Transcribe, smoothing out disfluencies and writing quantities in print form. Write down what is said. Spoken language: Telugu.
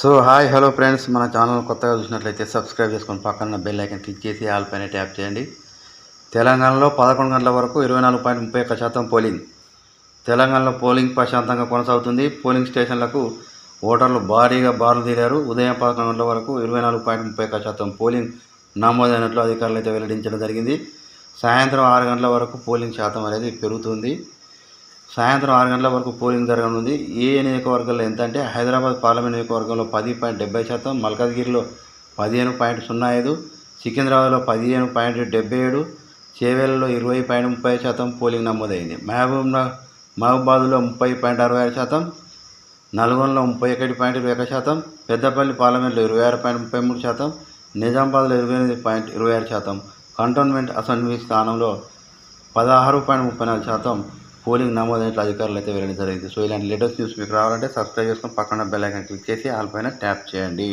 సో హాయ్ హలో ఫ్రెండ్స్, మన ఛానల్ కొత్తగా చూసినట్లయితే సబ్స్క్రైబ్ చేసుకొని పక్కన బెల్ ఐకాన్ క్లిక్ చేసి ఆల్ పైన ట్యాప్ చేయండి. తెలంగాణలో 11 గంటల వరకు 24.31% పోలింగ్. తెలంగాణలో పోలింగ్ ప్రశాంతంగా కొనసాగుతుంది. పోలింగ్ స్టేషన్లకు ఓటర్లు భారీగా బారులు తీరారు. ఉదయం 11 గంటల వరకు 24.31% పోలింగ్ నమోదైనట్లు అధికారులు అయితే వెల్లడించడం జరిగింది. సాయంత్రం 6 గంటల వరకు పోలింగ్ శాతం అనేది పెరుగుతుంది. సాయంత్రం 6 గంటల వరకు పోలింగ్ జరగనుంది. ఏ నియోజకవర్గంలో ఎంత అంటే హైదరాబాద్ పార్లమెంట్ నియోజకవర్గంలో 10.70%, మల్కాజ్గిరిలో 15.05%, సికింద్రాబాద్లో 15.77%, చేవెళ్లలో 20.30% పోలింగ్ నమోదైంది. మహబూబాబాద్లో 30.66%, నల్గొండలో 31.21%, పెద్దపల్లి పార్లమెంట్లో 26.33%, నిజామాబాద్లో 28.26%, కంటోన్మెంట్ అసెంబ్లీ స్థానంలో 16.34% పోలింగ్ నమోదైనట్లు అధికారులు అయితే వెల్లడించడం జరిగింది. సో ఇలాంటి లేటెస్ట్ న్యూస్ మీకు రావాలంటే సబ్స్క్రైబ్ చేసుకొని పక్కన బెల్ ఐకాన్ క్లిక్ చేసి ఆల్ పైన ట్యాప్ చేయండి.